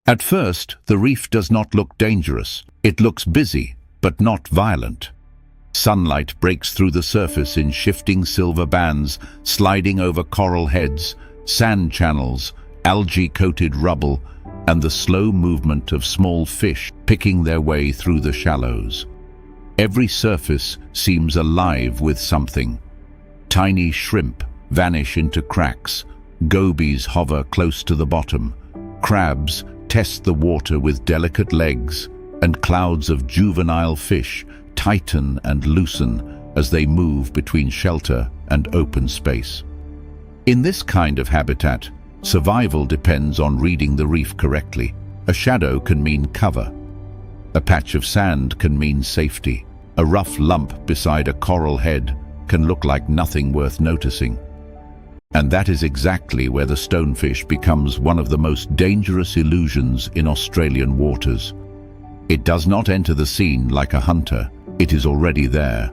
At first, the reef does not look dangerous. It looks busy, but not violent. Sunlight breaks through the surface in shifting silver bands, sliding over coral heads, sand channels, algae-coated rubble, and the slow movement of small fish picking their way through the shallows. Every surface seems alive with something. Tiny shrimp vanish into cracks, gobies hover close to the bottom, crabs test the water with delicate legs, and clouds of juvenile fish tighten and loosen as they move between shelter and open space. In this kind of habitat, survival depends on reading the reef correctly. A shadow can mean cover. A patch of sand can mean safety. A rough lump beside a coral head can look like nothing worth noticing. And that is exactly where the stonefish becomes one of the most dangerous illusions in Australian waters. It does not enter the scene like a hunter. It is already there.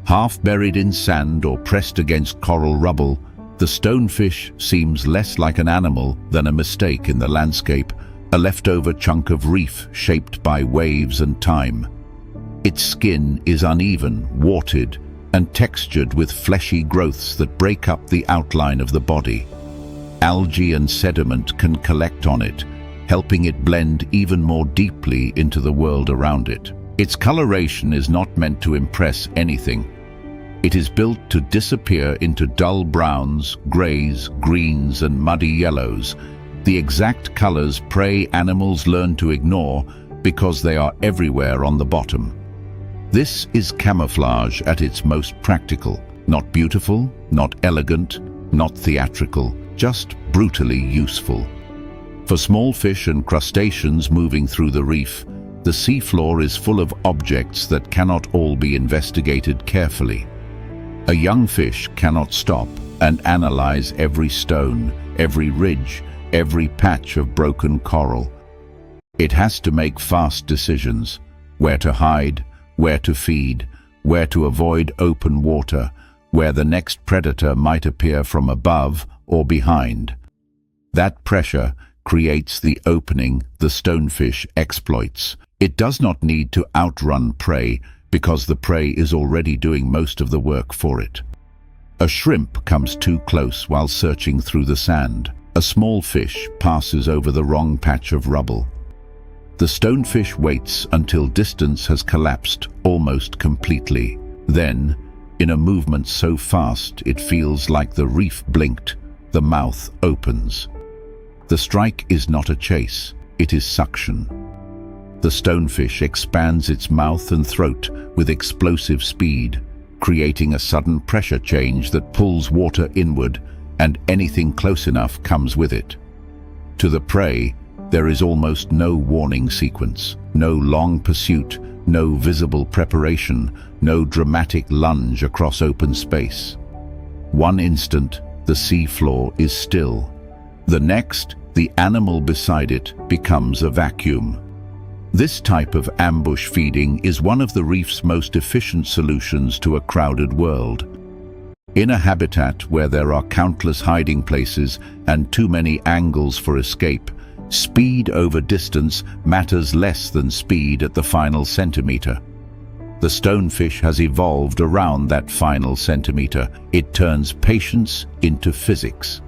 Half buried in sand or pressed against coral rubble, the stonefish seems less like an animal than a mistake in the landscape, a leftover chunk of reef shaped by waves and time. Its skin is uneven, warted, and textured with fleshy growths that break up the outline of the body. Algae and sediment can collect on it, helping it blend even more deeply into the world around it. Its coloration is not meant to impress anything. It is built to disappear into dull browns, greys, greens, and muddy yellows, the exact colors prey animals learn to ignore because they are everywhere on the bottom. This is camouflage at its most practical. Not beautiful, not elegant, not theatrical, just brutally useful. For small fish and crustaceans moving through the reef, the seafloor is full of objects that cannot all be investigated carefully. A young fish cannot stop and analyze every stone, every ridge, every patch of broken coral. It has to make fast decisions: where to hide, where to feed, where to avoid open water, where the next predator might appear from above or behind. That pressure creates the opening the stonefish exploits. It does not need to outrun prey because the prey is already doing most of the work for it. A shrimp comes too close while searching through the sand. A small fish passes over the wrong patch of rubble. The stonefish waits until distance has collapsed almost completely. Then, in a movement so fast it feels like the reef blinked, the mouth opens. The strike is not a chase, it is suction. The stonefish expands its mouth and throat with explosive speed, creating a sudden pressure change that pulls water inward, and anything close enough comes with it. To the prey, there is almost no warning sequence, no long pursuit, no visible preparation, no dramatic lunge across open space. One instant, the seafloor is still. The next, the animal beside it becomes a vacuum. This type of ambush feeding is one of the reef's most efficient solutions to a crowded world. In a habitat where there are countless hiding places and too many angles for escape, speed over distance matters less than speed at the final centimeter. The stonefish has evolved around that final centimeter. It turns patience into physics.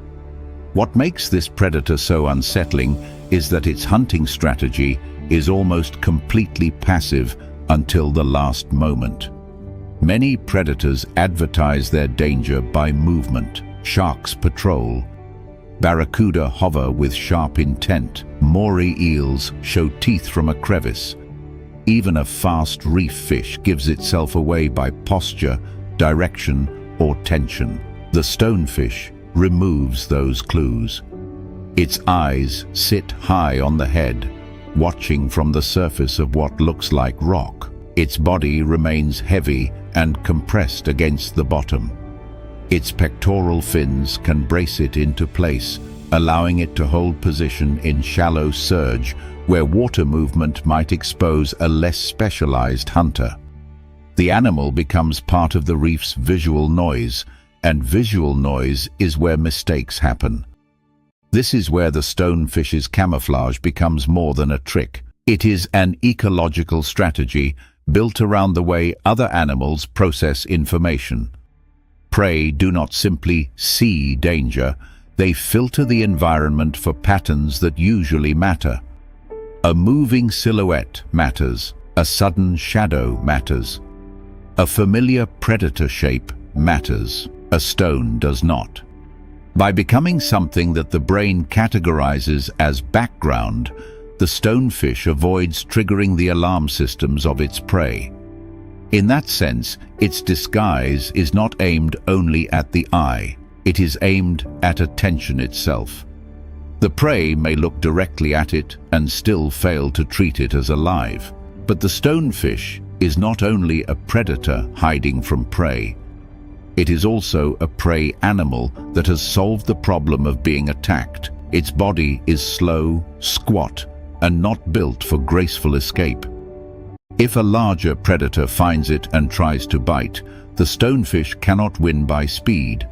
What makes this predator so unsettling is that its hunting strategy is almost completely passive until the last moment. Many predators advertise their danger by movement. Sharks patrol. Barracuda hover with sharp intent. Moray eels show teeth from a crevice. Even a fast reef fish gives itself away by posture, direction, or tension. The stonefish removes those clues. Its eyes sit high on the head, watching from the surface of what looks like rock. Its body remains heavy and compressed against the bottom. Its pectoral fins can brace it into place, allowing it to hold position in shallow surge where water movement might expose a less specialized hunter. The animal becomes part of the reef's visual noise, and visual noise is where mistakes happen. This is where the stonefish's camouflage becomes more than a trick. It is an ecological strategy built around the way other animals process information. Prey do not simply see danger, they filter the environment for patterns that usually matter. A moving silhouette matters, a sudden shadow matters. A familiar predator shape matters, a stone does not. By becoming something that the brain categorizes as background, the stonefish avoids triggering the alarm systems of its prey. In that sense, its disguise is not aimed only at the eye, it is aimed at attention itself. The prey may look directly at it and still fail to treat it as alive. But the stonefish is not only a predator hiding from prey, it is also a prey animal that has solved the problem of being attacked. Its body is slow, squat, and not built for graceful escape. If a larger predator finds it and tries to bite, the stonefish cannot win by speed.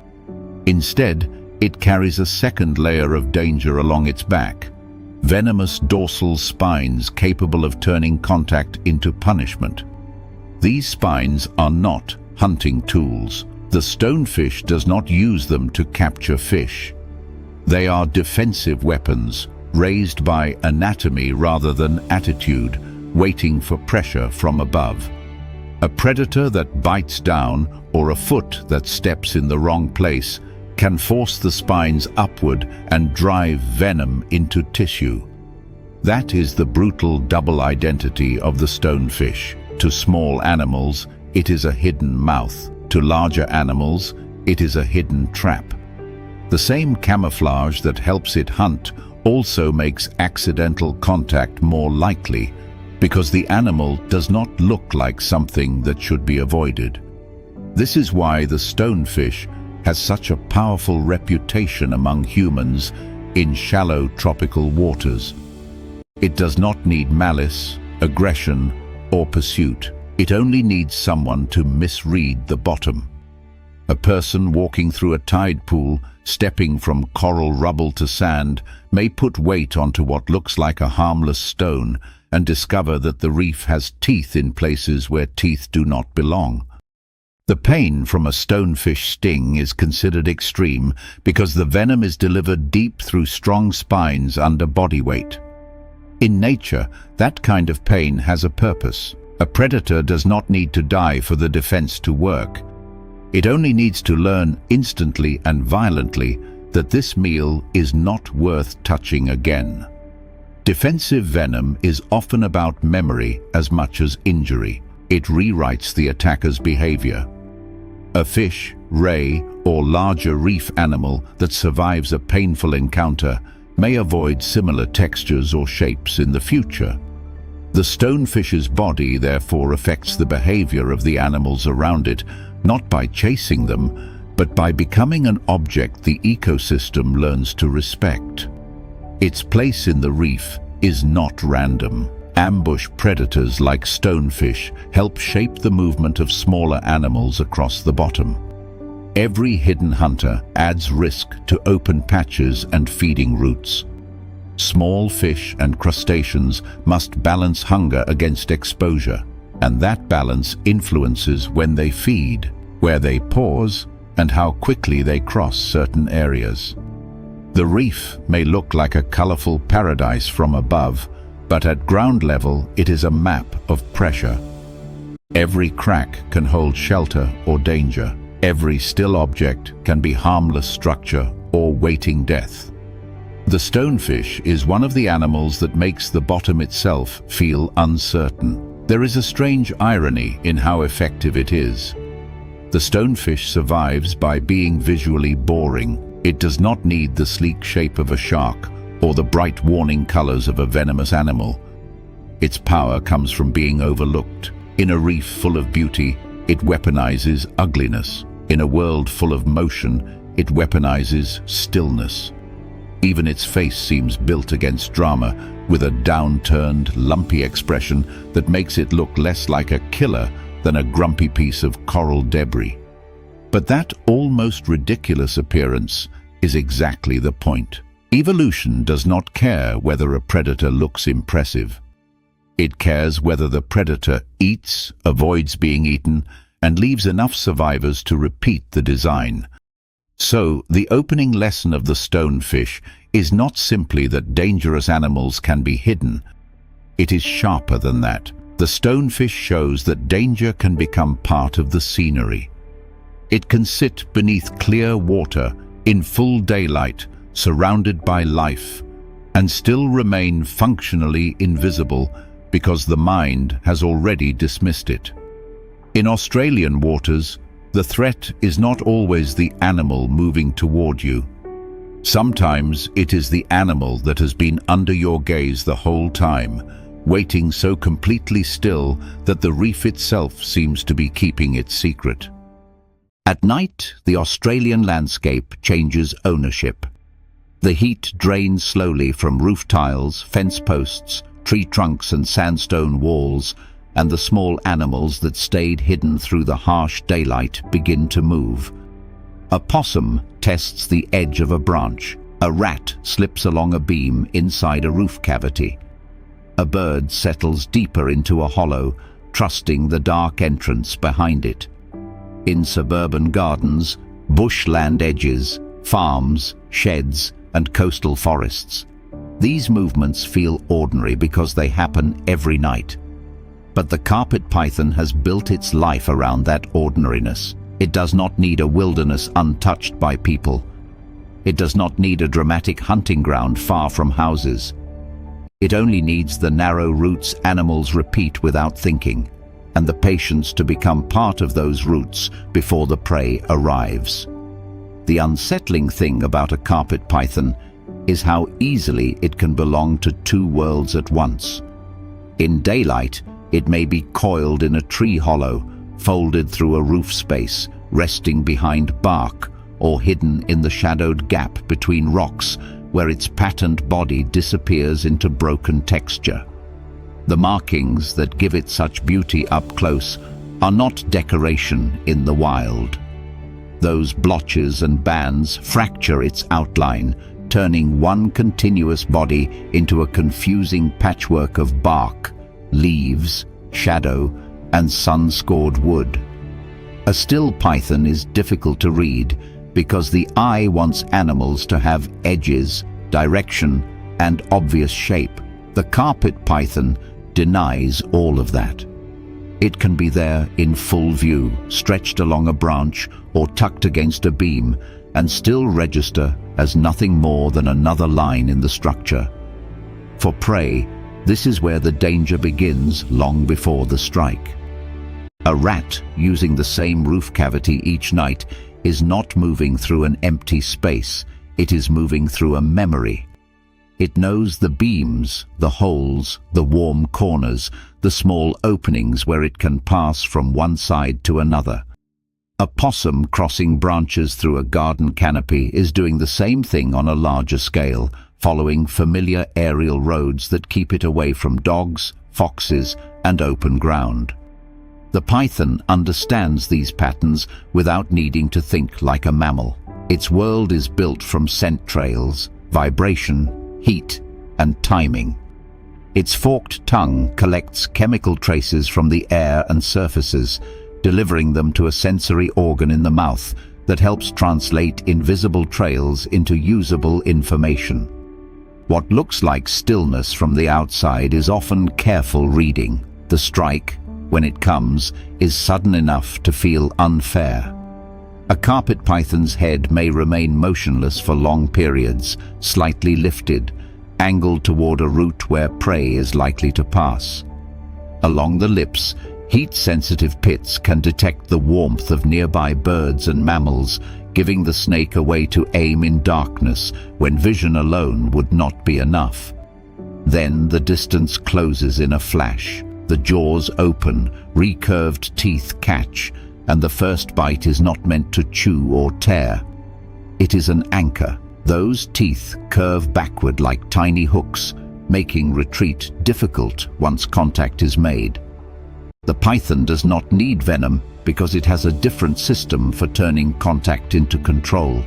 Instead, it carries a second layer of danger along its back. Venomous dorsal spines capable of turning contact into punishment. These spines are not hunting tools. The stonefish does not use them to capture fish. They are defensive weapons, raised by anatomy rather than attitude, waiting for pressure from above. A predator that bites down or a foot that steps in the wrong place can force the spines upward and drive venom into tissue. That is the brutal double identity of the stonefish. To small animals, it is a hidden mouth. To larger animals, it is a hidden trap. The same camouflage that helps it hunt also makes accidental contact more likely, because the animal does not look like something that should be avoided. This is why the stonefish has such a powerful reputation among humans in shallow tropical waters. It does not need malice, aggression, or pursuit. It only needs someone to misread the bottom. A person walking through a tide pool, stepping from coral rubble to sand, may put weight onto what looks like a harmless stone and discover that the reef has teeth in places where teeth do not belong. The pain from a stonefish sting is considered extreme because the venom is delivered deep through strong spines under body weight. In nature, that kind of pain has a purpose. A predator does not need to die for the defense to work. It only needs to learn instantly and violently that this meal is not worth touching again. Defensive venom is often about memory as much as injury. It rewrites the attacker's behavior. A fish, ray, or larger reef animal that survives a painful encounter may avoid similar textures or shapes in the future. The stonefish's body therefore affects the behavior of the animals around it, not by chasing them, but by becoming an object the ecosystem learns to respect. Its place in the reef is not random. Ambush predators like stonefish help shape the movement of smaller animals across the bottom. Every hidden hunter adds risk to open patches and feeding routes. Small fish and crustaceans must balance hunger against exposure, and that balance influences when they feed, where they pause, and how quickly they cross certain areas. The reef may look like a colorful paradise from above, but at ground level it is a map of pressure. Every crack can hold shelter or danger. Every still object can be harmless structure or waiting death. The stonefish is one of the animals that makes the bottom itself feel uncertain. There is a strange irony in how effective it is. The stonefish survives by being visually boring. It does not need the sleek shape of a shark or the bright warning colors of a venomous animal. Its power comes from being overlooked. In a reef full of beauty, it weaponizes ugliness. In a world full of motion, it weaponizes stillness. Even its face seems built against drama, with a downturned, lumpy expression that makes it look less like a killer than a grumpy piece of coral debris. But that almost ridiculous appearance is exactly the point. Evolution does not care whether a predator looks impressive. It cares whether the predator eats, avoids being eaten, and leaves enough survivors to repeat the design. So, the opening lesson of the stonefish is not simply that dangerous animals can be hidden. It is sharper than that. The stonefish shows that danger can become part of the scenery. It can sit beneath clear water, in full daylight, surrounded by life, and still remain functionally invisible because the mind has already dismissed it. In Australian waters, the threat is not always the animal moving toward you. Sometimes it is the animal that has been under your gaze the whole time, waiting so completely still that the reef itself seems to be keeping its secret. At night, the Australian landscape changes ownership. The heat drains slowly from roof tiles, fence posts, tree trunks and sandstone walls, and the small animals that stayed hidden through the harsh daylight begin to move. A possum tests the edge of a branch. A rat slips along a beam inside a roof cavity. A bird settles deeper into a hollow, trusting the dark entrance behind it. In suburban gardens, bushland edges, farms, sheds, and coastal forests, these movements feel ordinary because they happen every night. But the carpet python has built its life around that ordinariness. It does not need a wilderness untouched by people. It does not need a dramatic hunting ground far from houses. It only needs the narrow routes animals repeat without thinking, and the patience to become part of those routes before the prey arrives. The unsettling thing about a carpet python is how easily it can belong to two worlds at once. In daylight, it may be coiled in a tree hollow, folded through a roof space, resting behind bark, or hidden in the shadowed gap between rocks where its patterned body disappears into broken texture. The markings that give it such beauty up close are not decoration in the wild. Those blotches and bands fracture its outline, turning one continuous body into a confusing patchwork of bark, leaves, shadow, and sun-scored wood. A still python is difficult to read because the eye wants animals to have edges, direction, and obvious shape. The carpet python denies all of that. It can be there in full view, stretched along a branch or tucked against a beam, and still register as nothing more than another line in the structure. For prey, this is where the danger begins long before the strike. A rat using the same roof cavity each night is not moving through an empty space, it is moving through a memory. It knows the beams, the holes, the warm corners, the small openings where it can pass from one side to another. A possum crossing branches through a garden canopy is doing the same thing on a larger scale, following familiar aerial roads that keep it away from dogs, foxes, and open ground. The python understands these patterns without needing to think like a mammal. Its world is built from scent trails, vibration, heat, and timing. Its forked tongue collects chemical traces from the air and surfaces, delivering them to a sensory organ in the mouth that helps translate invisible trails into usable information. What looks like stillness from the outside is often careful reading. The strike, when it comes, is sudden enough to feel unfair. A carpet python's head may remain motionless for long periods, slightly lifted, angled toward a route where prey is likely to pass. Along the lips, heat-sensitive pits can detect the warmth of nearby birds and mammals, giving the snake a way to aim in darkness when vision alone would not be enough. Then the distance closes in a flash. The jaws open, recurved teeth catch, and the first bite is not meant to chew or tear. It is an anchor. Those teeth curve backward like tiny hooks, making retreat difficult once contact is made. The python does not need venom because it has a different system for turning contact into control.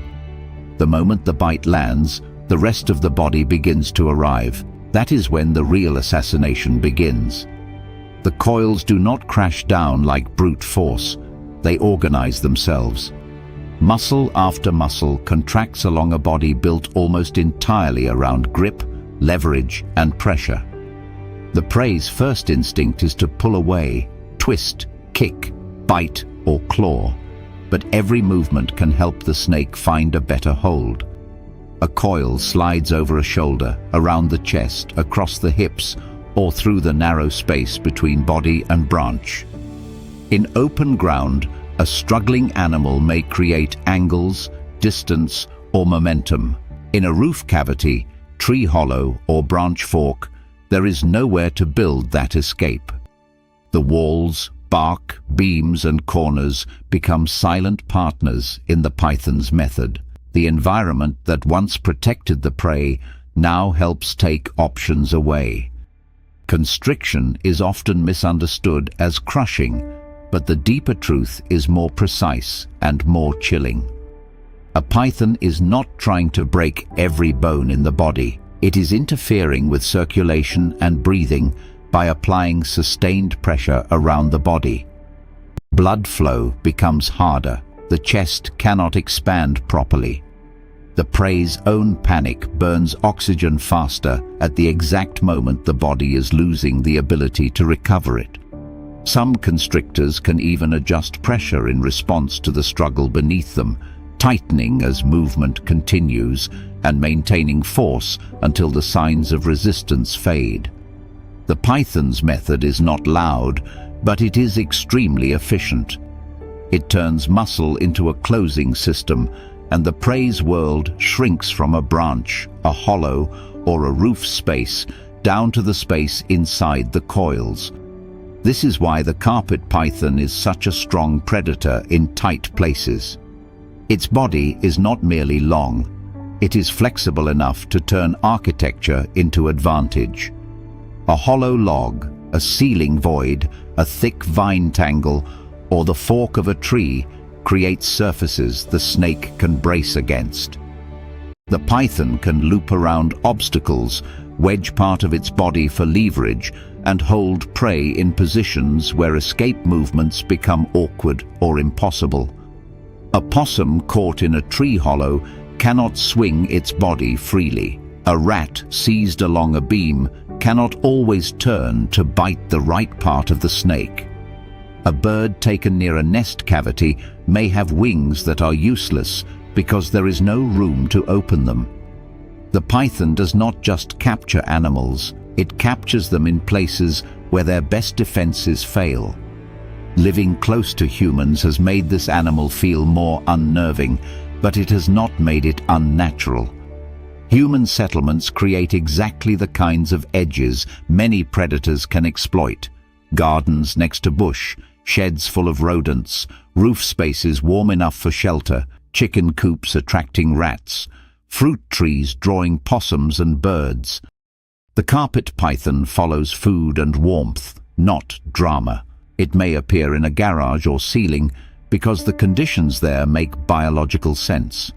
The moment the bite lands, the rest of the body begins to arrive. That is when the real assassination begins. The coils do not crash down like brute force. They organize themselves. Muscle after muscle contracts along a body built almost entirely around grip, leverage, and pressure. The prey's first instinct is to pull away, twist, kick, bite, or claw, but every movement can help the snake find a better hold. A coil slides over a shoulder, around the chest, across the hips, or through the narrow space between body and branch. In open ground, a struggling animal may create angles, distance, or momentum. In a roof cavity, tree hollow, or branch fork, there is nowhere to build that escape. The walls, bark, beams, and corners become silent partners in the python's method. The environment that once protected the prey now helps take options away. Constriction is often misunderstood as crushing, but the deeper truth is more precise and more chilling. A python is not trying to break every bone in the body. It is interfering with circulation and breathing by applying sustained pressure around the body. Blood flow becomes harder. The chest cannot expand properly. The prey's own panic burns oxygen faster at the exact moment the body is losing the ability to recover it. Some constrictors can even adjust pressure in response to the struggle beneath them, tightening as movement continues and maintaining force until the signs of resistance fade. The python's method is not loud, but it is extremely efficient. It turns muscle into a closing system, and the prey's world shrinks from a branch, a hollow, or a roof space down to the space inside the coils. This is why the carpet python is such a strong predator in tight places. Its body is not merely long. It is flexible enough to turn architecture into advantage. A hollow log, a ceiling void, a thick vine tangle, or the fork of a tree creates surfaces the snake can brace against. The python can loop around obstacles, wedge part of its body for leverage, and hold prey in positions where escape movements become awkward or impossible. A possum caught in a tree hollow cannot swing its body freely. A rat seized along a beam cannot always turn to bite the right part of the snake. A bird taken near a nest cavity may have wings that are useless because there is no room to open them. The python does not just capture animals, it captures them in places where their best defenses fail. Living close to humans has made this animal feel more unnerving, but it has not made it unnatural. Human settlements create exactly the kinds of edges many predators can exploit. Gardens next to bush, sheds full of rodents, roof spaces warm enough for shelter, chicken coops attracting rats, fruit trees drawing possums and birds. The carpet python follows food and warmth, not drama. It may appear in a garage or ceiling because the conditions there make biological sense.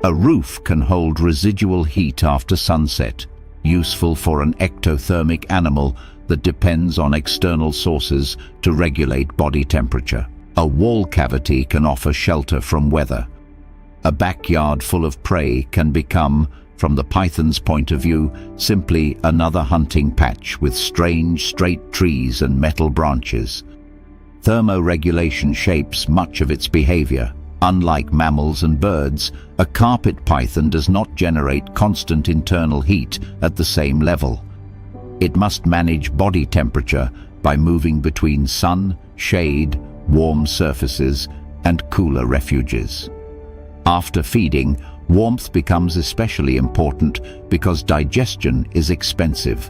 A roof can hold residual heat after sunset, useful for an ectothermic animal that depends on external sources to regulate body temperature. A wall cavity can offer shelter from weather. A backyard full of prey can become, from the python's point of view, simply another hunting patch with strange, straight trees and metal branches. Thermoregulation shapes much of its behavior. Unlike mammals and birds, a carpet python does not generate constant internal heat at the same level. It must manage body temperature by moving between sun, shade, warm surfaces, and cooler refuges. After feeding, warmth becomes especially important because digestion is expensive.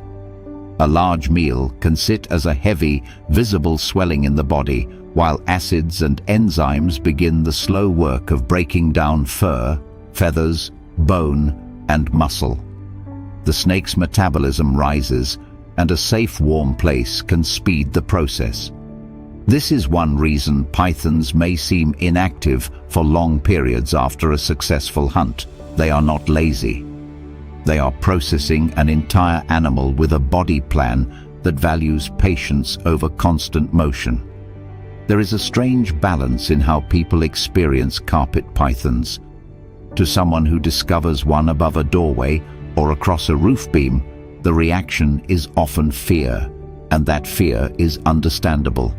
A large meal can sit as a heavy, visible swelling in the body, while acids and enzymes begin the slow work of breaking down fur, feathers, bone, and muscle. The snake's metabolism rises, and a safe, warm place can speed the process. This is one reason pythons may seem inactive for long periods after a successful hunt. They are not lazy. They are processing an entire animal with a body plan that values patience over constant motion. There is a strange balance in how people experience carpet pythons. To someone who discovers one above a doorway or across a roof beam, the reaction is often fear, and that fear is understandable.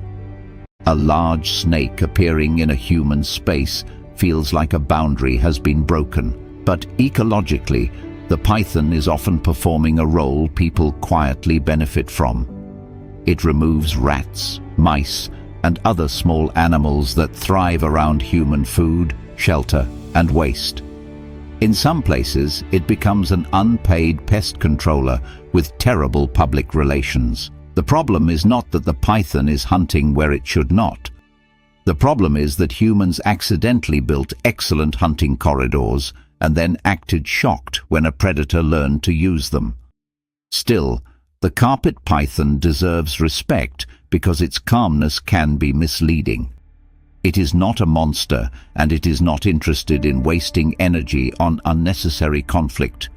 A large snake appearing in a human space feels like a boundary has been broken, but ecologically, the python is often performing a role people quietly benefit from. It removes rats, mice, and other small animals that thrive around human food, shelter, and waste. In some places, it becomes an unpaid pest controller with terrible public relations. The problem is not that the python is hunting where it should not. The problem is that humans accidentally built excellent hunting corridors and then acted shocked when a predator learned to use them. Still, the carpet python deserves respect because its calmness can be misleading. It is not a monster, and it is not interested in wasting energy on unnecessary conflict.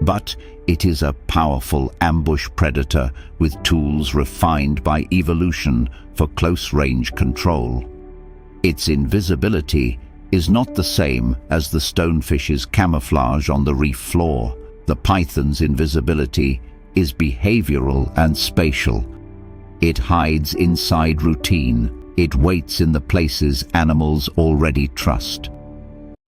But it is a powerful ambush predator with tools refined by evolution for close-range control. Its invisibility is not the same as the stonefish's camouflage on the reef floor. The python's invisibility is behavioral and spatial. It hides inside routine. It waits in the places animals already trust.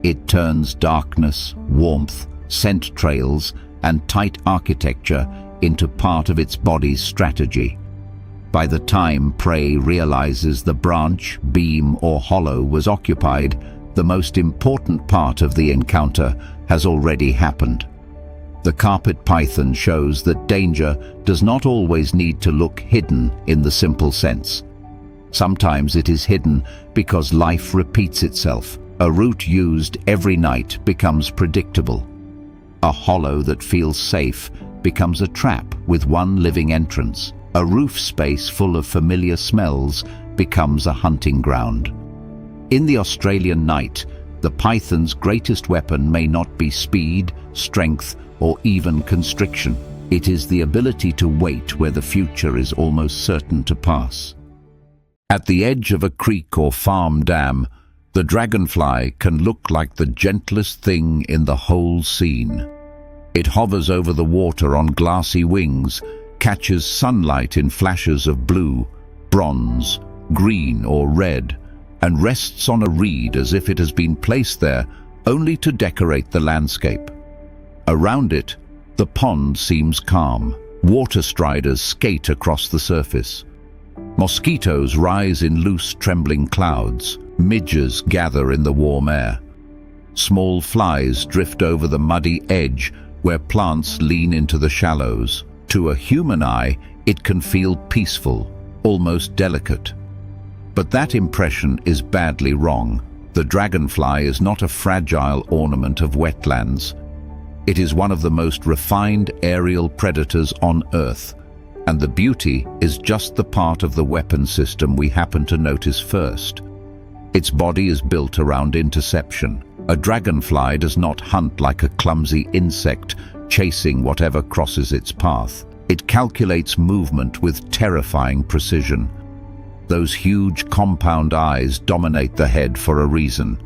It turns darkness, warmth, scent trails, and tight architecture into part of its body's strategy. By the time prey realizes the branch, beam, or hollow was occupied, the most important part of the encounter has already happened. The carpet python shows that danger does not always need to look hidden in the simple sense. Sometimes it is hidden because life repeats itself. A route used every night becomes predictable. A hollow that feels safe becomes a trap with one living entrance. A roof space full of familiar smells becomes a hunting ground. In the Australian night, the python's greatest weapon may not be speed, strength, or even constriction. It is the ability to wait where the future is almost certain to pass. At the edge of a creek or farm dam, the dragonfly can look like the gentlest thing in the whole scene. It hovers over the water on glassy wings, catches sunlight in flashes of blue, bronze, green, or red, and rests on a reed as if it has been placed there only to decorate the landscape. Around it, the pond seems calm. Water striders skate across the surface. Mosquitoes rise in loose, trembling clouds. Midges gather in the warm air. Small flies drift over the muddy edge where plants lean into the shallows. To a human eye, it can feel peaceful, almost delicate. But that impression is badly wrong. The dragonfly is not a fragile ornament of wetlands. It is one of the most refined aerial predators on Earth, and the beauty is just the part of the weapon system we happen to notice first. Its body is built around interception. A dragonfly does not hunt like a clumsy insect, chasing whatever crosses its path. It calculates movement with terrifying precision. Those huge compound eyes dominate the head for a reason.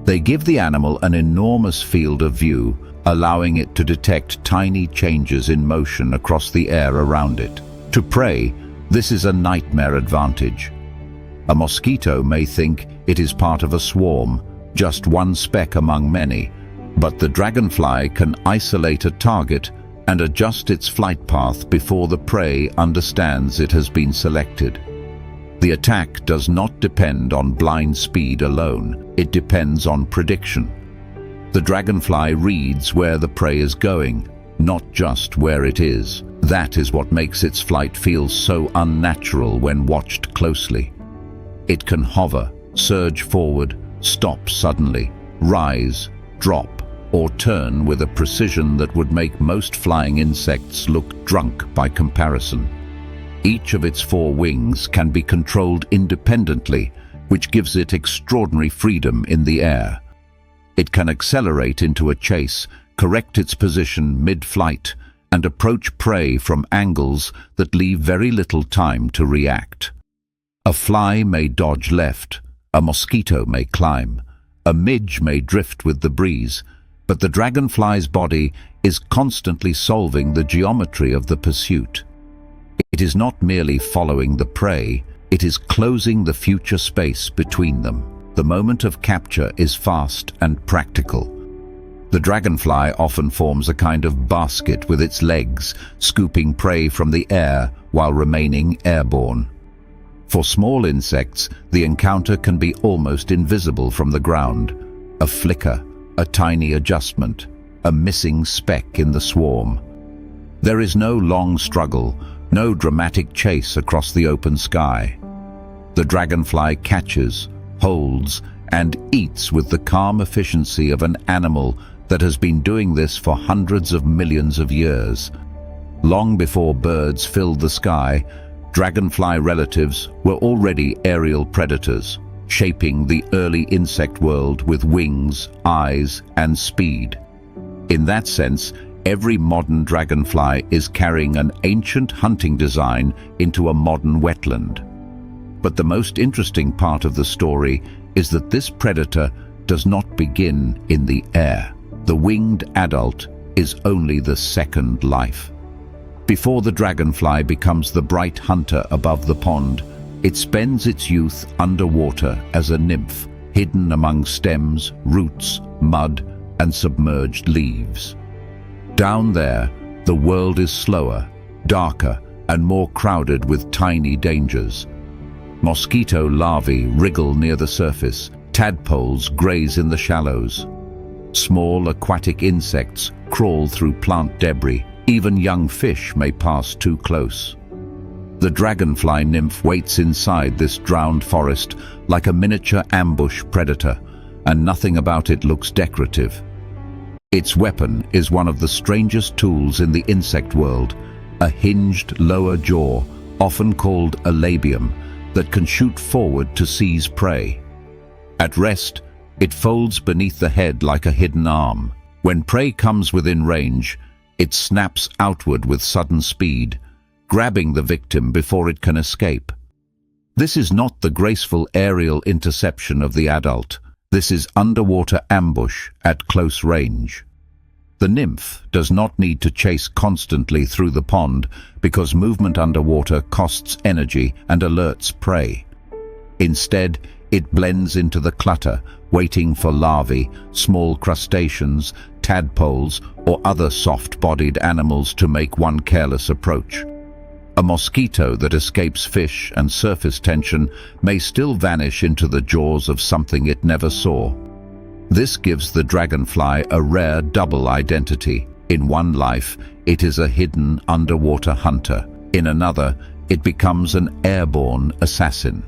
They give the animal an enormous field of view, allowing it to detect tiny changes in motion across the air around it. To prey, this is a nightmare advantage. A mosquito may think it is part of a swarm, just one speck among many, but the dragonfly can isolate a target and adjust its flight path before the prey understands it has been selected. The attack does not depend on blind speed alone. It depends on prediction. The dragonfly reads where the prey is going, not just where it is. That is what makes its flight feel so unnatural when watched closely. It can hover, surge forward, stop suddenly, rise, drop, or turn with a precision that would make most flying insects look drunk by comparison. Each of its four wings can be controlled independently, which gives it extraordinary freedom in the air. It can accelerate into a chase, correct its position mid-flight, and approach prey from angles that leave very little time to react. A fly may dodge left, a mosquito may climb, a midge may drift with the breeze, but the dragonfly's body is constantly solving the geometry of the pursuit. It is not merely following the prey, it is closing the future space between them. The moment of capture is fast and practical. The dragonfly often forms a kind of basket with its legs, scooping prey from the air while remaining airborne. For small insects, the encounter can be almost invisible from the ground. A flicker, a tiny adjustment, a missing speck in the swarm. There is no long struggle, no dramatic chase across the open sky. The dragonfly catches, holds, and eats with the calm efficiency of an animal that has been doing this for hundreds of millions of years. Long before birds filled the sky, dragonfly relatives were already aerial predators, shaping the early insect world with wings, eyes, and speed. In that sense, every modern dragonfly is carrying an ancient hunting design into a modern wetland. But the most interesting part of the story is that this predator does not begin in the air. The winged adult is only the second life. Before the dragonfly becomes the bright hunter above the pond, it spends its youth underwater as a nymph, hidden among stems, roots, mud, and submerged leaves. Down there, the world is slower, darker, and more crowded with tiny dangers. Mosquito larvae wriggle near the surface, tadpoles graze in the shallows. Small aquatic insects crawl through plant debris. Even young fish may pass too close. The dragonfly nymph waits inside this drowned forest like a miniature ambush predator, and nothing about it looks decorative. Its weapon is one of the strangest tools in the insect world, a hinged lower jaw, often called a labium, that can shoot forward to seize prey. At rest, it folds beneath the head like a hidden arm. When prey comes within range, it snaps outward with sudden speed, grabbing the victim before it can escape. This is not the graceful aerial interception of the adult. This is underwater ambush at close range. The nymph does not need to chase constantly through the pond because movement underwater costs energy and alerts prey. Instead, it blends into the clutter, waiting for larvae, small crustaceans, tadpoles, or other soft-bodied animals to make one careless approach. A mosquito that escapes fish and surface tension may still vanish into the jaws of something it never saw. This gives the dragonfly a rare double identity. In one life, it is a hidden underwater hunter. In another, it becomes an airborne assassin.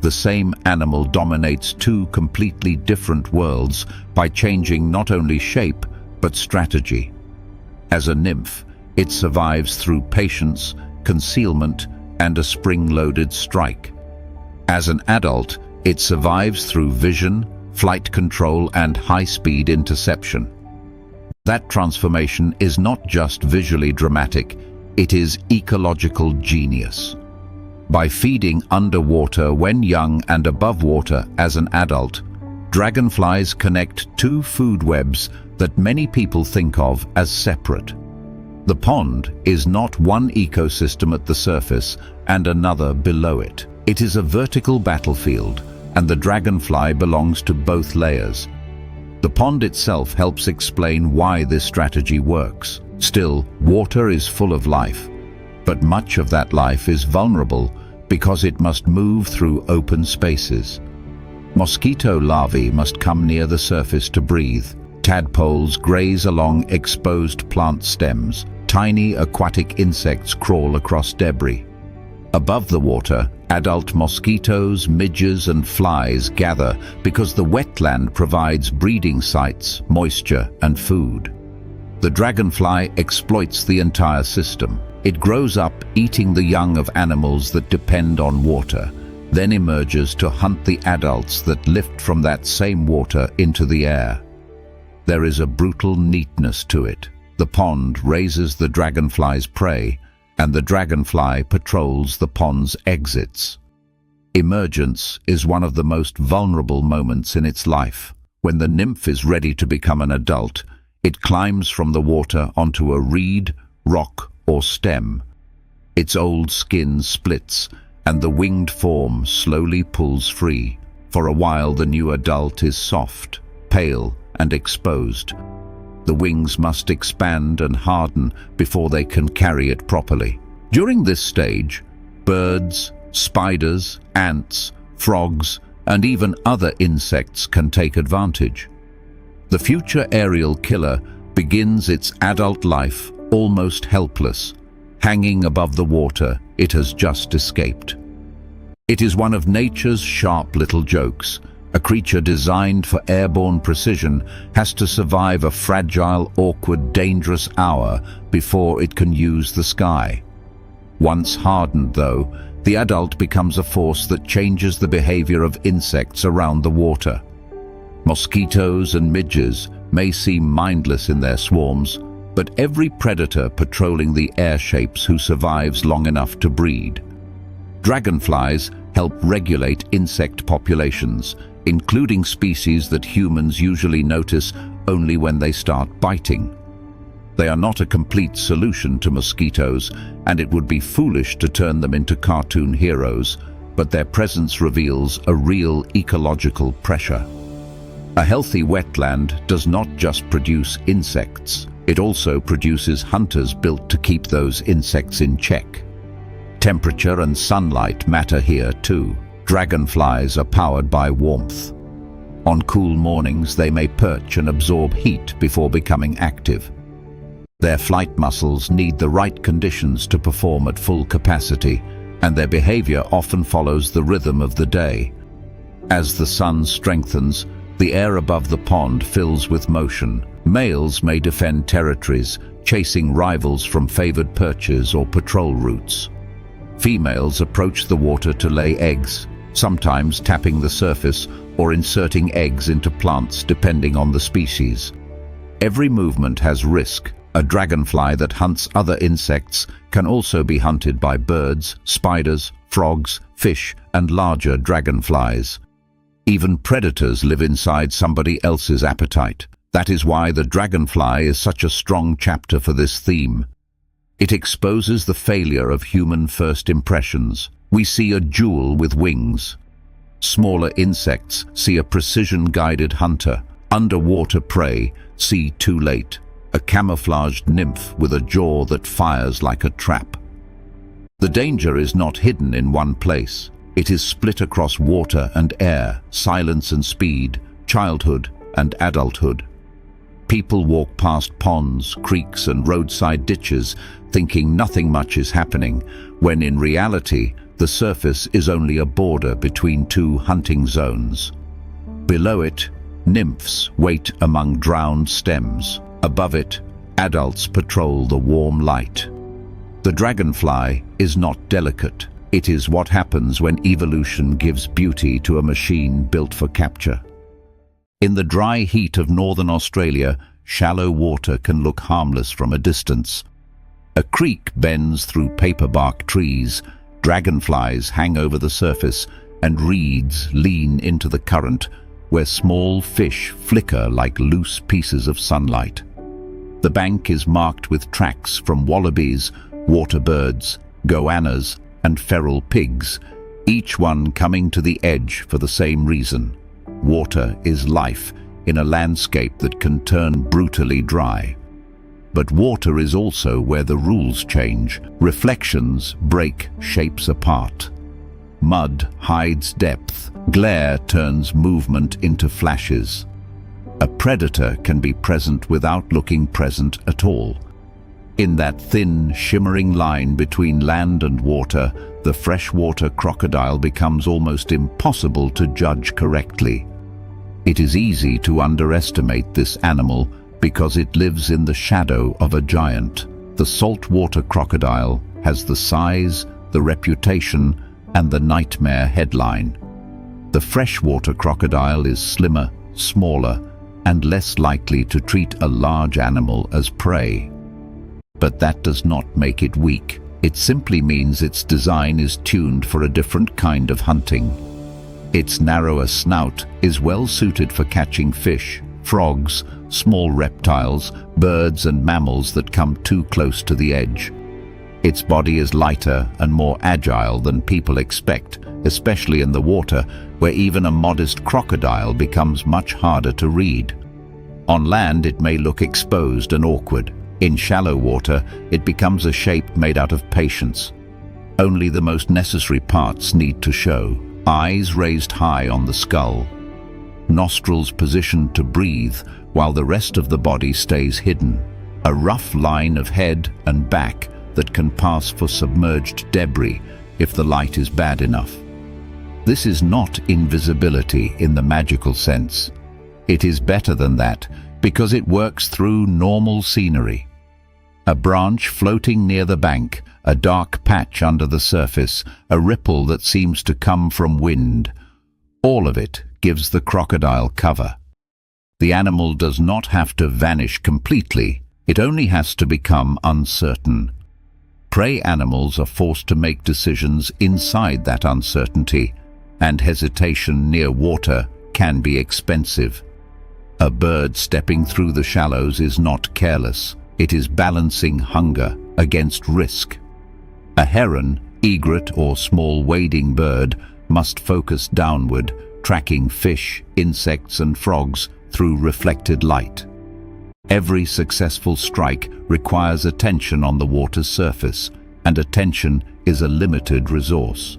The same animal dominates two completely different worlds by changing not only shape, but strategy. As a nymph, it survives through patience, concealment, and a spring-loaded strike. As an adult, it survives through vision, flight control, and high-speed interception. That transformation is not just visually dramatic, it is ecological genius. By feeding underwater when young and above water as an adult, dragonflies connect two food webs that many people think of as separate. The pond is not one ecosystem at the surface and another below it. It is a vertical battlefield, and the dragonfly belongs to both layers. The pond itself helps explain why this strategy works. Still, water is full of life, but much of that life is vulnerable because it must move through open spaces. Mosquito larvae must come near the surface to breathe. Tadpoles graze along exposed plant stems. Tiny aquatic insects crawl across debris. Above the water, adult mosquitoes, midges, and flies gather because the wetland provides breeding sites, moisture, and food. The dragonfly exploits the entire system. It grows up eating the young of animals that depend on water, then emerges to hunt the adults that lift from that same water into the air. There is a brutal neatness to it. The pond raises the dragonfly's prey, and the dragonfly patrols the pond's exits. Emergence is one of the most vulnerable moments in its life. When the nymph is ready to become an adult, it climbs from the water onto a reed, rock, or stem. Its old skin splits, and the winged form slowly pulls free. For a while, the new adult is soft, pale, and exposed. The wings must expand and harden before they can carry it properly. During this stage, birds, spiders, ants, frogs, and even other insects can take advantage. The future aerial killer begins its adult life almost helpless, hanging above the water it has just escaped. It is one of nature's sharp little jokes. A creature designed for airborne precision has to survive a fragile, awkward, dangerous hour before it can use the sky. Once hardened, though, the adult becomes a force that changes the behavior of insects around the water. Mosquitoes and midges may seem mindless in their swarms, but every predator patrolling the air shapes who survives long enough to breed. Dragonflies help regulate insect populations, including species that humans usually notice only when they start biting. They are not a complete solution to mosquitoes, and it would be foolish to turn them into cartoon heroes, but their presence reveals a real ecological pressure. A healthy wetland does not just produce insects, it also produces hunters built to keep those insects in check. Temperature and sunlight matter here too. Dragonflies are powered by warmth. On cool mornings, they may perch and absorb heat before becoming active. Their flight muscles need the right conditions to perform at full capacity, and their behavior often follows the rhythm of the day. As the sun strengthens, the air above the pond fills with motion. Males may defend territories, chasing rivals from favored perches or patrol routes. Females approach the water to lay eggs, sometimes tapping the surface or inserting eggs into plants depending on the species. Every movement has risk. A dragonfly that hunts other insects can also be hunted by birds, spiders, frogs, fish, and larger dragonflies. Even predators live inside somebody else's appetite. That is why the dragonfly is such a strong chapter for this theme. It exposes the failure of human first impressions. We see a jewel with wings. Smaller insects see a precision-guided hunter. Underwater prey see too late. A camouflaged nymph with a jaw that fires like a trap. The danger is not hidden in one place. It is split across water and air, silence and speed, childhood and adulthood. People walk past ponds, creeks, and roadside ditches, thinking nothing much is happening, when in reality, the surface is only a border between two hunting zones. Below it, nymphs wait among drowned stems. Above it, adults patrol the warm light. The dragonfly is not delicate. It is what happens when evolution gives beauty to a machine built for capture. In the dry heat of northern Australia, shallow water can look harmless from a distance. A creek bends through paperbark trees, dragonflies hang over the surface, and reeds lean into the current, where small fish flicker like loose pieces of sunlight. The bank is marked with tracks from wallabies, water birds, goannas, and feral pigs, each one coming to the edge for the same reason. Water is life in a landscape that can turn brutally dry. But water is also where the rules change. Reflections break shapes apart. Mud hides depth. Glare turns movement into flashes. A predator can be present without looking present at all. In that thin, shimmering line between land and water, the freshwater crocodile becomes almost impossible to judge correctly. It is easy to underestimate this animal because it lives in the shadow of a giant. The saltwater crocodile has the size, the reputation, and the nightmare headline. The freshwater crocodile is slimmer, smaller, and less likely to treat a large animal as prey. But that does not make it weak. It simply means its design is tuned for a different kind of hunting. Its narrower snout is well suited for catching fish, frogs, small reptiles, birds and mammals that come too close to the edge. Its body is lighter and more agile than people expect, especially in the water, where even a modest crocodile becomes much harder to read. On land, it may look exposed and awkward. In shallow water, it becomes a shape made out of patience. Only the most necessary parts need to show. Eyes raised high on the skull. Nostrils positioned to breathe while the rest of the body stays hidden. A rough line of head and back that can pass for submerged debris if the light is bad enough. This is not invisibility in the magical sense. It is better than that because it works through normal scenery. A branch floating near the bank, a dark patch under the surface, a ripple that seems to come from wind. All of it gives the crocodile cover. The animal does not have to vanish completely, it only has to become uncertain. Prey animals are forced to make decisions inside that uncertainty, and hesitation near water can be expensive. A bird stepping through the shallows is not careless. It is balancing hunger against risk. A heron, egret or small wading bird must focus downward, tracking fish, insects and frogs through reflected light. Every successful strike requires attention on the water's surface, and attention is a limited resource.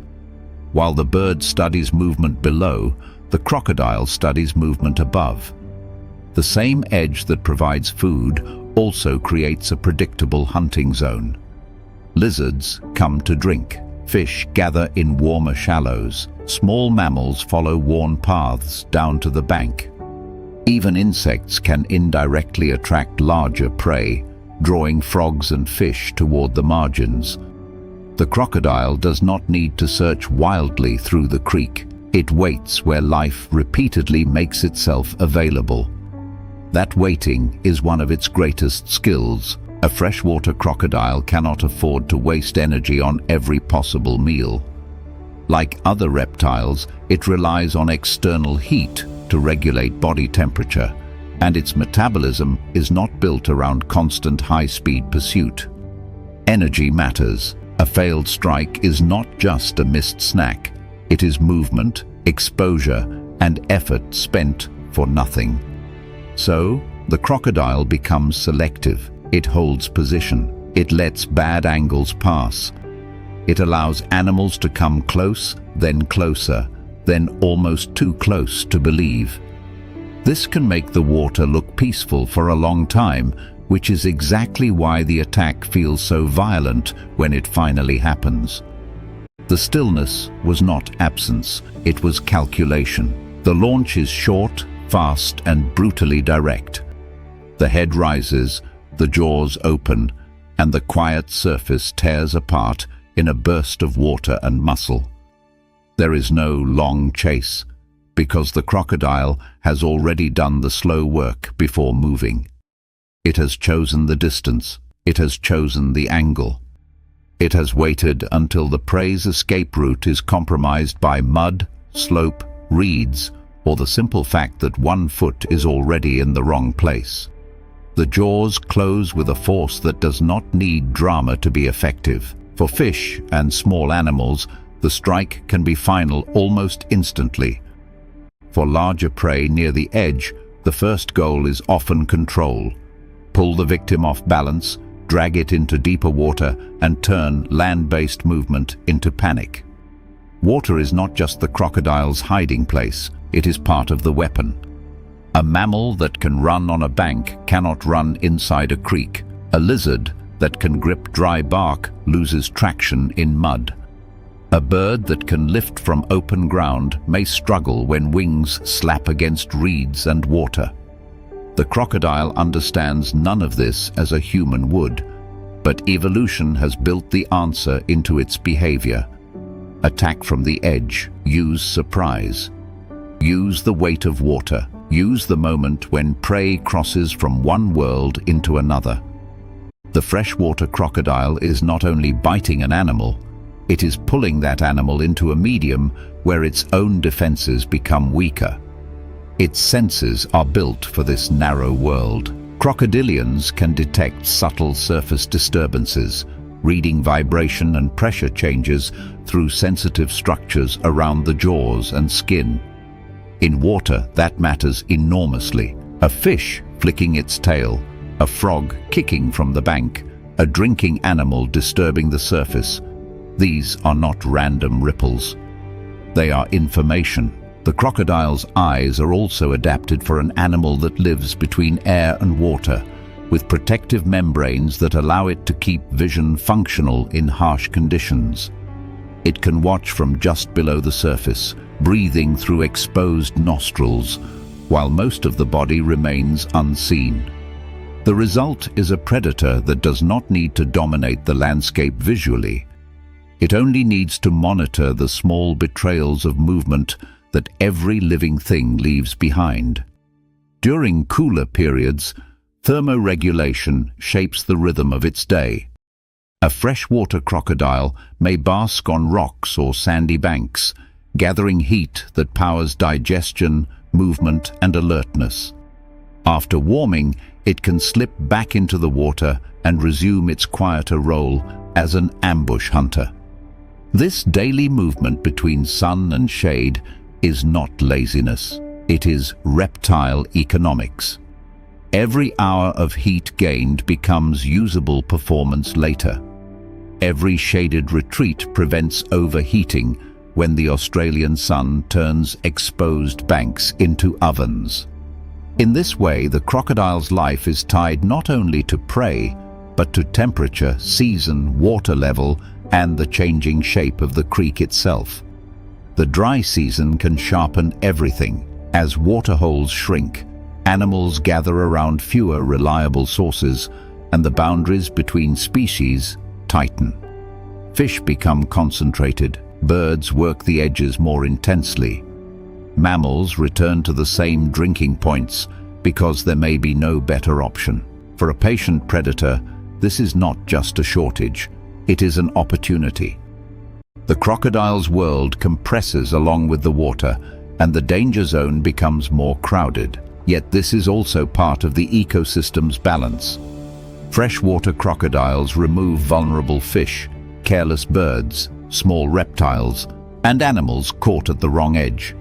While the bird studies movement below, the crocodile studies movement above. The same edge that provides food also creates a predictable hunting zone. Lizards come to drink. Fish gather in warmer shallows. Small mammals follow worn paths down to the bank. Even insects can indirectly attract larger prey, drawing frogs and fish toward the margins. The crocodile does not need to search wildly through the creek. It waits where life repeatedly makes itself available. That waiting is one of its greatest skills. A freshwater crocodile cannot afford to waste energy on every possible meal. Like other reptiles, it relies on external heat to regulate body temperature, and its metabolism is not built around constant high-speed pursuit. Energy matters. A failed strike is not just a missed snack. It is movement, exposure, and effort spent for nothing. So, the crocodile becomes selective. It holds position. It lets bad angles pass. It allows animals to come close, then closer, then almost too close to believe. This can make the water look peaceful for a long time, which is exactly why the attack feels so violent when it finally happens. The stillness was not absence, it was calculation. The launch is short, fast and brutally direct. The head rises, the jaws open, and the quiet surface tears apart in a burst of water and muscle. There is no long chase, because the crocodile has already done the slow work before moving. It has chosen the distance, it has chosen the angle. It has waited until the prey's escape route is compromised by mud, slope, reeds, or the simple fact that one foot is already in the wrong place. The jaws close with a force that does not need drama to be effective. For fish and small animals, the strike can be final almost instantly. For larger prey near the edge, the first goal is often control. Pull the victim off balance, drag it into deeper water, and turn land-based movement into panic. Water is not just the crocodile's hiding place, it is part of the weapon. A mammal that can run on a bank cannot run inside a creek. A lizard that can grip dry bark loses traction in mud. A bird that can lift from open ground may struggle when wings slap against reeds and water. The crocodile understands none of this as a human would, but evolution has built the answer into its behavior. Attack from the edge, use surprise. Use the weight of water, Use the moment when prey crosses from one world into another. The freshwater crocodile is not only biting an animal, it is pulling that animal into a medium where its own defenses become weaker. Its senses are built for this narrow world. Crocodilians can detect subtle surface disturbances, reading vibration and pressure changes through sensitive structures around the jaws and skin. In water, that matters enormously. A fish flicking its tail, a frog kicking from the bank, a drinking animal disturbing the surface. These are not random ripples. They are information. The crocodile's eyes are also adapted for an animal that lives between air and water, with protective membranes that allow it to keep vision functional in harsh conditions. It can watch from just below the surface, breathing through exposed nostrils, while most of the body remains unseen. The result is a predator that does not need to dominate the landscape visually. It only needs to monitor the small betrayals of movement that every living thing leaves behind. During cooler periods, thermoregulation shapes the rhythm of its day. A freshwater crocodile may bask on rocks or sandy banks, gathering heat that powers digestion, movement, and alertness. After warming, it can slip back into the water and resume its quieter role as an ambush hunter. This daily movement between sun and shade is not laziness. It is reptile economics. Every hour of heat gained becomes usable performance later. Every shaded retreat prevents overheating when the Australian sun turns exposed banks into ovens. In this way, the crocodile's life is tied not only to prey, but to temperature, season, water level, and the changing shape of the creek itself. The dry season can sharpen everything. As waterholes shrink, animals gather around fewer reliable sources, and the boundaries between species tighten. Fish become concentrated, birds work the edges more intensely. Mammals return to the same drinking points because there may be no better option. For a patient predator, this is not just a shortage, it is an opportunity. The crocodile's world compresses along with the water, and the danger zone becomes more crowded. Yet this is also part of the ecosystem's balance. Freshwater crocodiles remove vulnerable fish, careless birds, small reptiles, and animals caught at the wrong edge.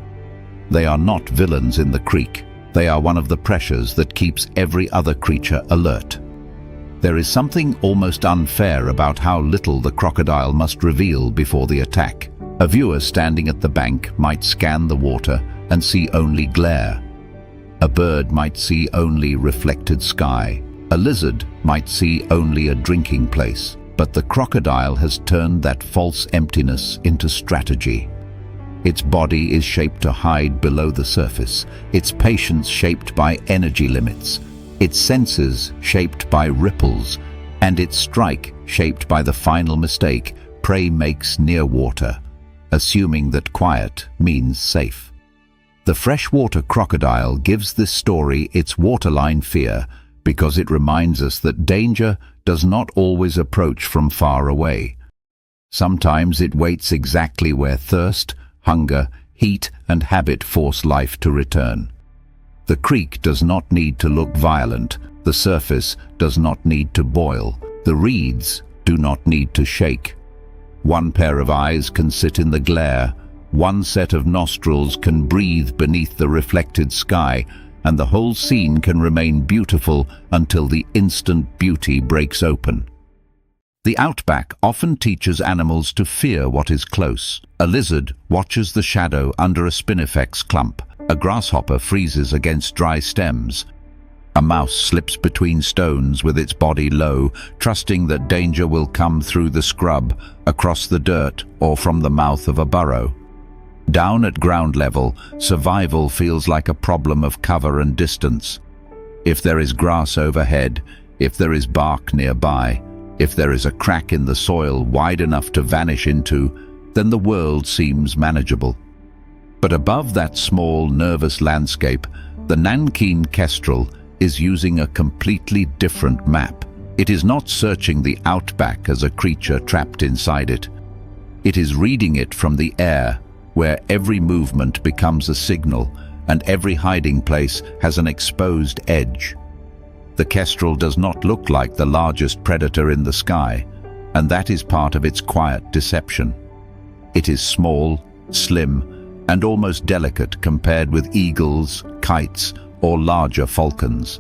They are not villains in the creek. They are one of the pressures that keeps every other creature alert. There is something almost unfair about how little the crocodile must reveal before the attack. A viewer standing at the bank might scan the water and see only glare. A bird might see only reflected sky. A lizard might see only a drinking place. But the crocodile has turned that false emptiness into strategy. Its body is shaped to hide below the surface, its patience shaped by energy limits, its senses shaped by ripples, and its strike shaped by the final mistake prey makes near water, assuming that quiet means safe. The freshwater crocodile gives this story its waterline fear because it reminds us that danger does not always approach from far away. Sometimes it waits exactly where thirst, hunger, heat, and habit force life to return. The creek does not need to look violent, the surface does not need to boil, the reeds do not need to shake. One pair of eyes can sit in the glare, one set of nostrils can breathe beneath the reflected sky, and the whole scene can remain beautiful until the instant beauty breaks open. The outback often teaches animals to fear what is close. A lizard watches the shadow under a spinifex clump. A grasshopper freezes against dry stems. A mouse slips between stones with its body low, trusting that danger will come through the scrub, across the dirt, or from the mouth of a burrow. Down at ground level, survival feels like a problem of cover and distance. If there is grass overhead, if there is bark nearby, if there is a crack in the soil wide enough to vanish into, then the world seems manageable. But above that small, nervous landscape, The Nankeen Kestrel is using a completely different map. It is not searching the outback as a creature trapped inside it. It is reading it from the air, where every movement becomes a signal and every hiding place has an exposed edge. The Kestrel does not look like the largest predator in the sky, and that is part of its quiet deception. It is small, slim, and almost delicate compared with eagles, kites, or larger falcons.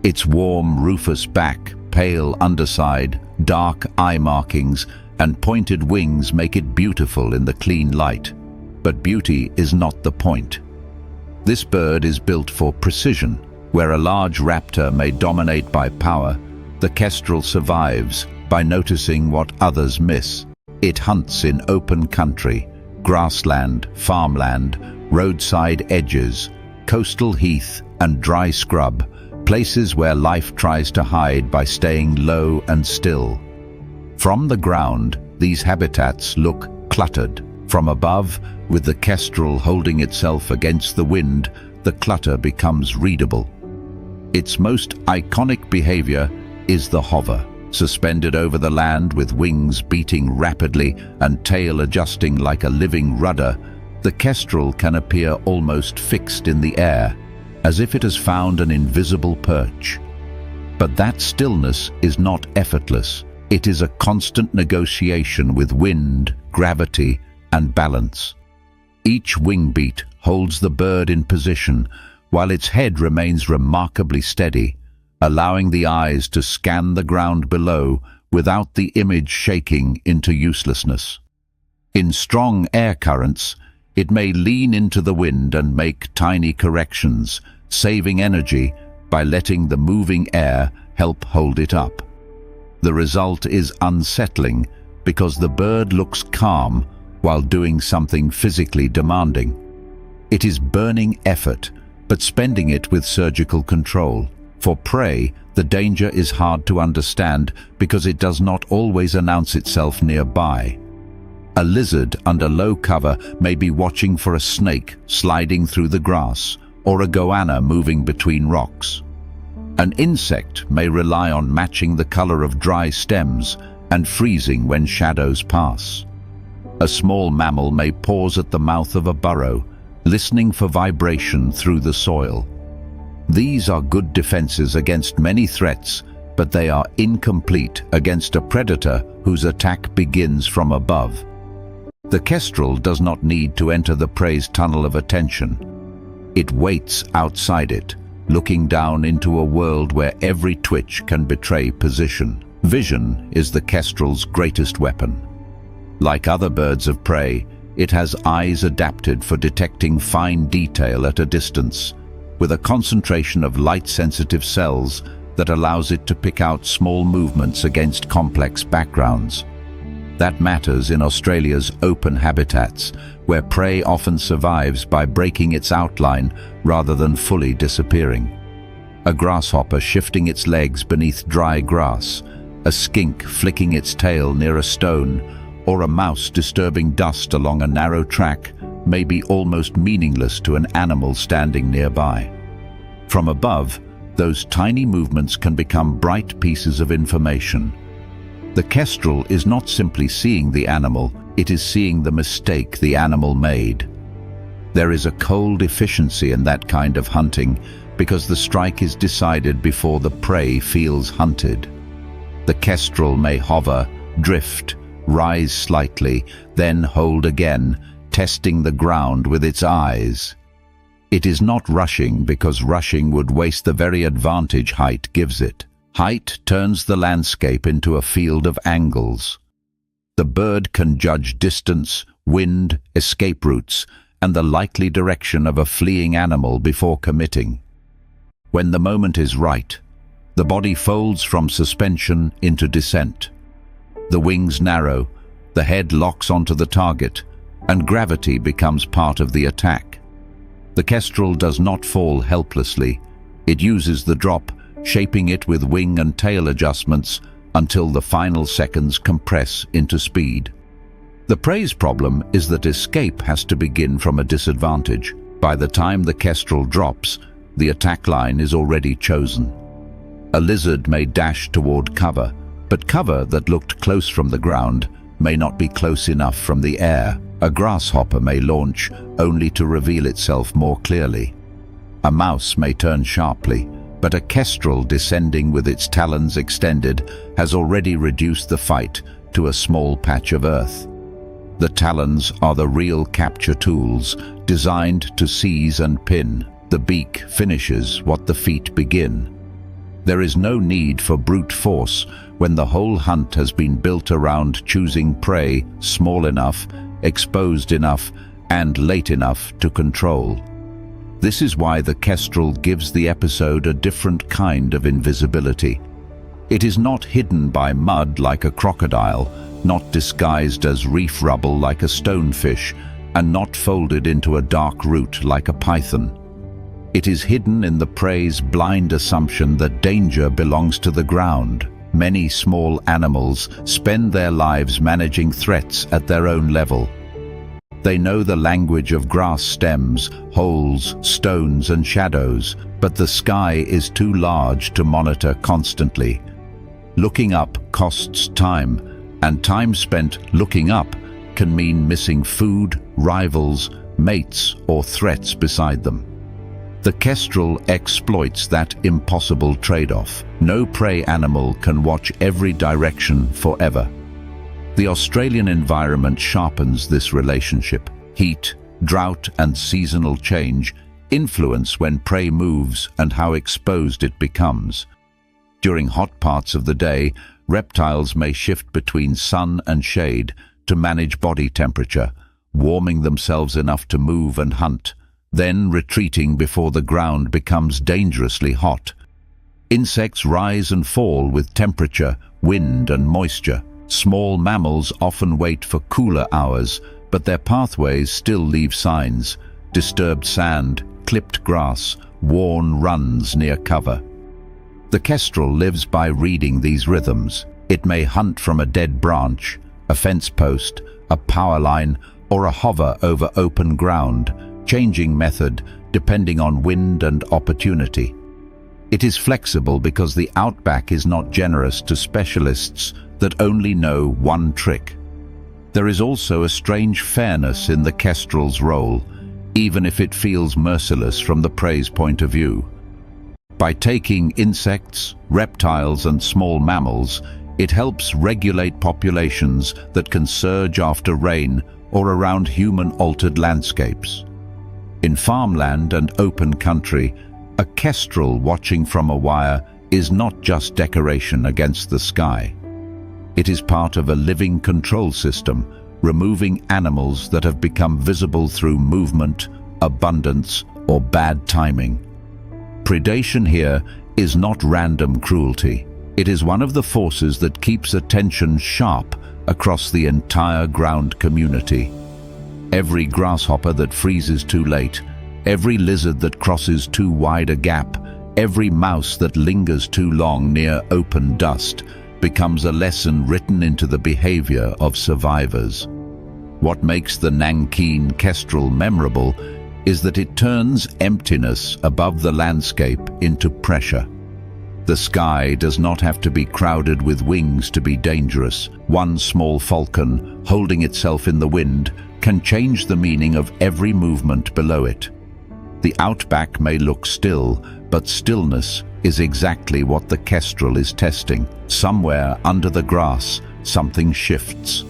Its warm, rufous back, pale underside, dark eye markings, and pointed wings make it beautiful in the clean light. But beauty is not the point. This bird is built for precision. Where a large raptor may dominate by power, the Kestrel survives by noticing what others miss. It hunts in open country, grassland, farmland, roadside edges, coastal heath, and dry scrub, places where life tries to hide by staying low and still. From the ground, these habitats look cluttered. From above, with the Kestrel holding itself against the wind, the clutter becomes readable. Its most iconic behavior is the hover. Suspended over the land with wings beating rapidly and tail adjusting like a living rudder, the Kestrel can appear almost fixed in the air, as if it has found an invisible perch. But that stillness is not effortless. It is a constant negotiation with wind, gravity, and balance. Each wing beat holds the bird in position, while its head remains remarkably steady, allowing the eyes to scan the ground below without the image shaking into uselessness. In strong air currents, it may lean into the wind and make tiny corrections, saving energy by letting the moving air help hold it up. The result is unsettling because the bird looks calm while doing something physically demanding. It is burning effort, but spending it with surgical control. For prey, the danger is hard to understand because it does not always announce itself nearby. A lizard under low cover may be watching for a snake sliding through the grass or a goanna moving between rocks. An insect may rely on matching the color of dry stems and freezing when shadows pass. A small mammal may pause at the mouth of a burrow, listening for vibration through the soil. These are good defenses against many threats, but they are incomplete against a predator whose attack begins from above. The Kestrel does not need to enter the prey's tunnel of attention. It waits outside it, looking down into a world where every twitch can betray position. Vision is the Kestrel's greatest weapon. Like other birds of prey, it has eyes adapted for detecting fine detail at a distance, with a concentration of light-sensitive cells that allows it to pick out small movements against complex backgrounds. That matters in Australia's open habitats, where prey often survives by breaking its outline rather than fully disappearing. A grasshopper shifting its legs beneath dry grass, a skink flicking its tail near a stone, or a mouse disturbing dust along a narrow track may be almost meaningless to an animal standing nearby. From above, those tiny movements can become bright pieces of information. The Kestrel is not simply seeing the animal, it is seeing the mistake the animal made. There is a cold efficiency in that kind of hunting because the strike is decided before the prey feels hunted. The Kestrel may hover, drift, rise slightly, then hold again, testing the ground with its eyes. It is not rushing because rushing would waste the very advantage height gives it. Height turns the landscape into a field of angles. The bird can judge distance, wind, escape routes, and the likely direction of a fleeing animal before committing. When the moment is right, the body folds from suspension into descent. The wings narrow, the head locks onto the target, and gravity becomes part of the attack. The Kestrel does not fall helplessly. It uses the drop, shaping it with wing and tail adjustments until the final seconds compress into speed. The prey's problem is that escape has to begin from a disadvantage. By the time the Kestrel drops, The attack line is already chosen. A lizard may dash toward cover, but cover that looked close from the ground may not be close enough from the air. A grasshopper may launch only to reveal itself more clearly. A mouse may turn sharply, but a kestrel descending with its talons extended has already reduced the fight to a small patch of earth. The talons are the real capture tools, designed to seize and pin. The beak finishes what the feet begin. There is no need for brute force when the whole hunt has been built around choosing prey small enough, exposed enough, and late enough to control. This is why the kestrel gives the episode a different kind of invisibility. It is not hidden by mud like a crocodile, not disguised as reef rubble like a stonefish, and not folded into a dark root like a python. It is hidden in the prey's blind assumption that danger belongs to the ground. Many small animals spend their lives managing threats at their own level. They know the language of grass stems, holes, stones, and shadows, but the sky is too large to monitor constantly. Looking up costs time, and time spent looking up can mean missing food, rivals, mates, or threats beside them. The kestrel exploits that impossible trade-off. No prey animal can watch every direction forever. The Australian environment sharpens this relationship. Heat, drought, and seasonal change influence when prey moves and how exposed it becomes. During hot parts of the day, reptiles may shift between sun and shade to manage body temperature, warming themselves enough to move and hunt, then retreating before the ground becomes dangerously hot. Insects rise and fall with temperature, wind, and moisture. Small mammals often wait for cooler hours, but their pathways still leave signs: disturbed sand, clipped grass, worn runs near cover. The kestrel lives by reading these rhythms. It may hunt from a dead branch, a fence post, a power line, or a hover over open ground, changing method depending on wind and opportunity. It is flexible because the outback is not generous to specialists that only know one trick. There is also a strange fairness in the kestrel's role, even if it feels merciless from the prey's point of view. By taking insects, reptiles, and small mammals, it helps regulate populations that can surge after rain or around human-altered landscapes. In farmland and open country, a kestrel watching from a wire is not just decoration against the sky. It is part of a living control system, removing animals that have become visible through movement, abundance, or bad timing. Predation here is not random cruelty. It is one of the forces that keeps attention sharp across the entire ground community. Every grasshopper that freezes too late, every lizard that crosses too wide a gap, every mouse that lingers too long near open dust becomes a lesson written into the behavior of survivors. What makes the Nankeen kestrel memorable is that it turns emptiness above the landscape into pressure. The sky does not have to be crowded with wings to be dangerous. One small falcon, holding itself in the wind, can change the meaning of every movement below it. The outback may look still, but stillness is exactly what the kestrel is testing. Somewhere under the grass, something shifts.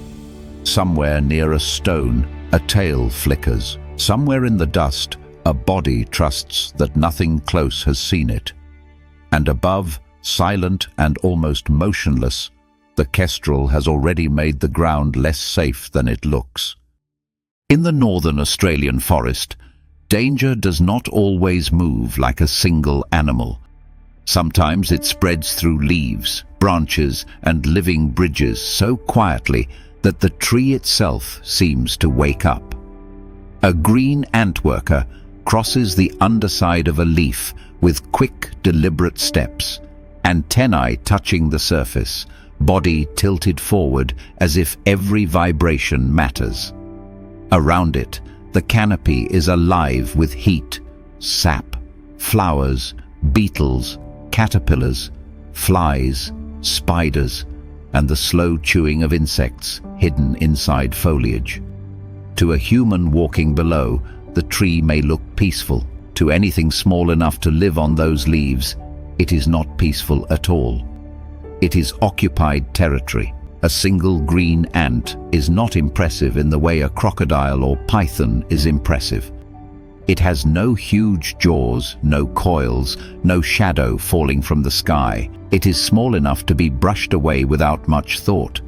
Somewhere near a stone, a tail flickers. Somewhere in the dust, a body trusts that nothing close has seen it. And above, silent and almost motionless, the kestrel has already made the ground less safe than it looks. In the northern Australian forest, danger does not always move like a single animal. Sometimes it spreads through leaves, branches, and living bridges so quietly that the tree itself seems to wake up. A green ant worker crosses the underside of a leaf with quick, deliberate steps, antennae touching the surface, body tilted forward as if every vibration matters. Around it, the canopy is alive with heat, sap, flowers, beetles, caterpillars, flies, spiders, and the slow chewing of insects hidden inside foliage. To a human walking below, the tree may look peaceful. To anything small enough to live on those leaves, it is not peaceful at all. It is occupied territory. A single green ant is not impressive in the way a crocodile or python is impressive. It has no huge jaws, no coils, no shadow falling from the sky. It is small enough to be brushed away without much thought.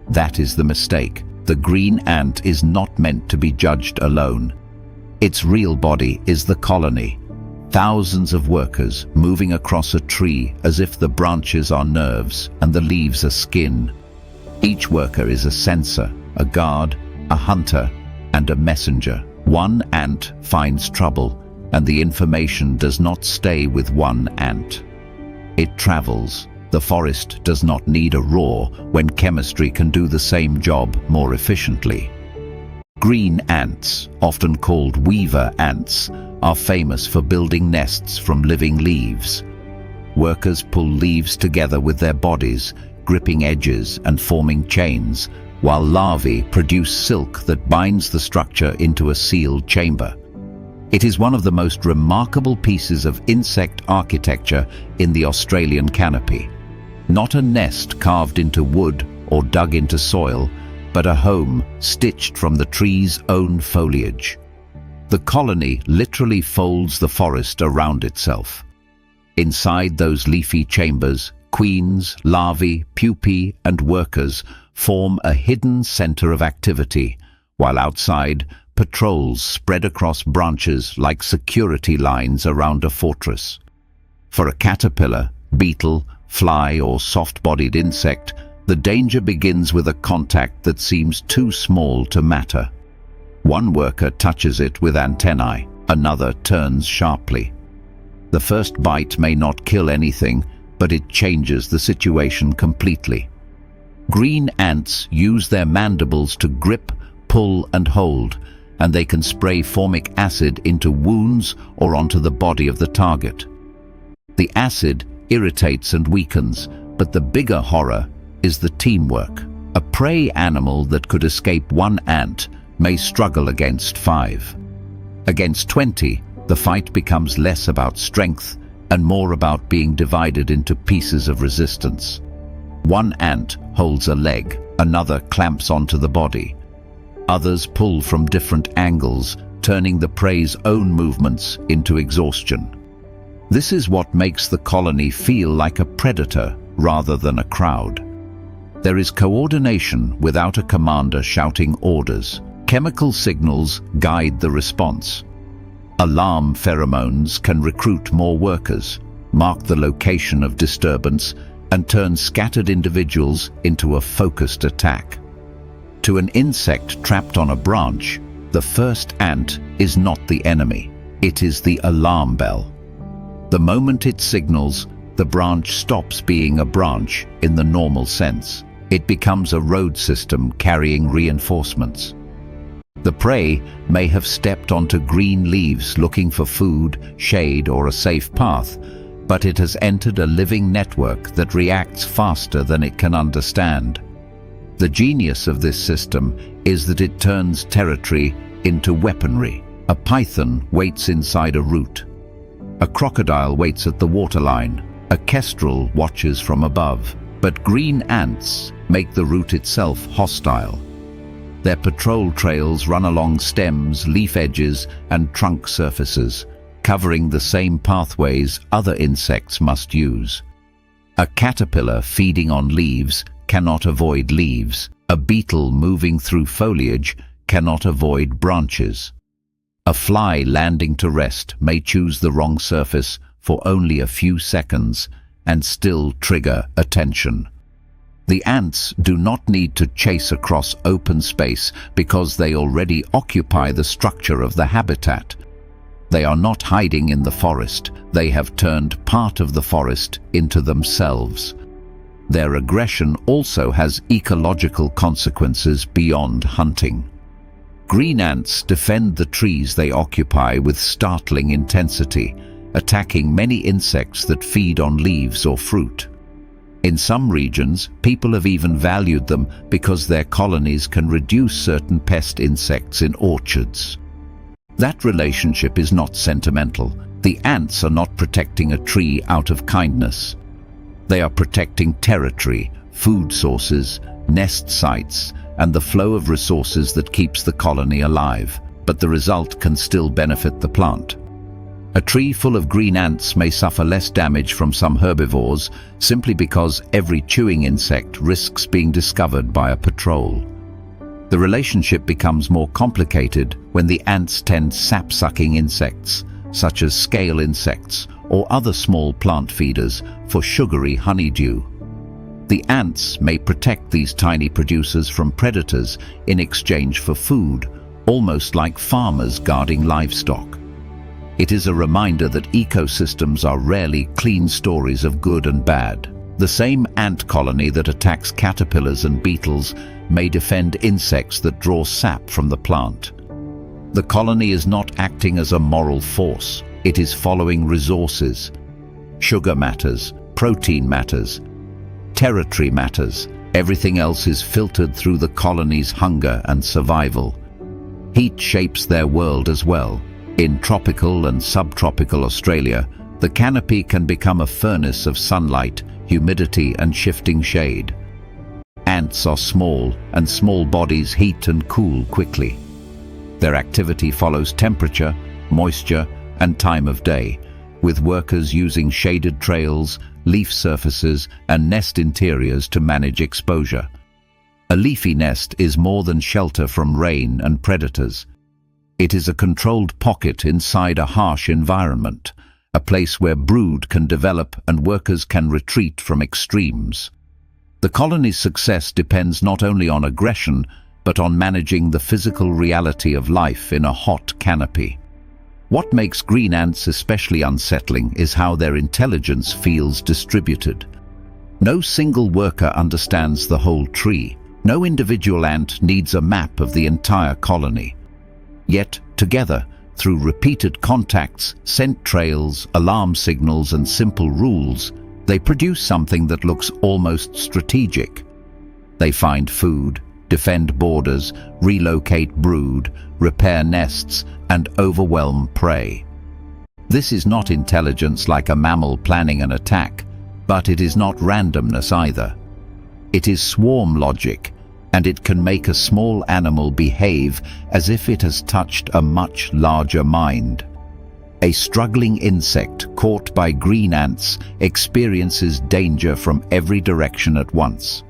That is the mistake. The green ant is not meant to be judged alone. Its real body is the colony. Thousands of workers moving across a tree as if the branches are nerves and the leaves are skin. Each worker is a sensor, a guard, a hunter, and a messenger. One ant finds trouble, and the information does not stay with one ant. It travels. The forest does not need a roar when chemistry can do the same job more efficiently. Green ants, often called weaver ants, are famous for building nests from living leaves. Workers pull leaves together with their bodies, gripping edges and forming chains, while larvae produce silk that binds the structure into a sealed chamber. It is one of the most remarkable pieces of insect architecture in the Australian canopy. Not a nest carved into wood or dug into soil, but a home stitched from the tree's own foliage. The colony literally folds the forest around itself. Inside those leafy chambers, queens, larvae, pupae, and workers form a hidden center of activity, while outside, patrols spread across branches like security lines around a fortress. For a caterpillar, beetle, fly, or soft-bodied insect, the danger begins with a contact that seems too small to matter. One worker touches it with antennae, another turns sharply. The first bite may not kill anything, but it changes the situation completely. Green ants use their mandibles to grip, pull, and hold, and they can spray formic acid into wounds or onto the body of the target. The acid irritates and weakens, but the bigger horror is the teamwork. A prey animal that could escape one ant may struggle against 5. Against 20, the fight becomes less about strength and more about being divided into pieces of resistance. One ant holds a leg, another clamps onto the body. Others pull from different angles, turning the prey's own movements into exhaustion. This is what makes the colony feel like a predator rather than a crowd. There is coordination without a commander shouting orders. Chemical signals guide the response. Alarm pheromones can recruit more workers, mark the location of disturbance, and turn scattered individuals into a focused attack. To an insect trapped on a branch, the first ant is not the enemy, it is the alarm bell. The moment it signals, the branch stops being a branch in the normal sense. It becomes a road system carrying reinforcements. The prey may have stepped onto green leaves looking for food, shade, or a safe path, but it has entered a living network that reacts faster than it can understand. The genius of this system is that it turns territory into weaponry. A python waits inside a root. A crocodile waits at the waterline. A kestrel watches from above. But green ants make the root itself hostile. Their patrol trails run along stems, leaf edges, and trunk surfaces, covering the same pathways other insects must use. A caterpillar feeding on leaves cannot avoid leaves. A beetle moving through foliage cannot avoid branches. A fly landing to rest may choose the wrong surface for only a few seconds and still trigger attention. The ants do not need to chase across open space because they already occupy the structure of the habitat. They are not hiding in the forest, they have turned part of the forest into themselves. Their aggression also has ecological consequences beyond hunting. Green ants defend the trees they occupy with startling intensity, attacking many insects that feed on leaves or fruit. In some regions, people have even valued them because their colonies can reduce certain pest insects in orchards. That relationship is not sentimental. The ants are not protecting a tree out of kindness. They are protecting territory, food sources, nest sites, and the flow of resources that keeps the colony alive, but the result can still benefit the plant. A tree full of green ants may suffer less damage from some herbivores simply because every chewing insect risks being discovered by a patrol. The relationship becomes more complicated when the ants tend sap-sucking insects, such as scale insects or other small plant feeders, for sugary honeydew. The ants may protect these tiny producers from predators in exchange for food, almost like farmers guarding livestock. It is a reminder that ecosystems are rarely clean stories of good and bad. The same ant colony that attacks caterpillars and beetles may defend insects that draw sap from the plant. The colony is not acting as a moral force. It is following resources. Sugar matters, protein matters, territory matters. Everything else is filtered through the colony's hunger and survival. Heat shapes their world as well. In tropical and subtropical Australia, the canopy can become a furnace of sunlight, humidity, and shifting shade. Ants are small, and small bodies heat and cool quickly. Their activity follows temperature, moisture, and time of day, with workers using shaded trails, leaf surfaces, and nest interiors to manage exposure. A leafy nest is more than shelter from rain and predators. It is a controlled pocket inside a harsh environment, a place where brood can develop and workers can retreat from extremes. The colony's success depends not only on aggression, but on managing the physical reality of life in a hot canopy. What makes green ants especially unsettling is how their intelligence feels distributed. No single worker understands the whole tree. No individual ant needs a map of the entire colony. Yet, together, through repeated contacts, scent trails, alarm signals, and simple rules, they produce something that looks almost strategic. They find food, defend borders, relocate brood, repair nests, and overwhelm prey. This is not intelligence like a mammal planning an attack, but it is not randomness either. It is swarm logic, and it can make a small animal behave as if it has touched a much larger mind. A struggling insect caught by green ants experiences danger from every direction at once.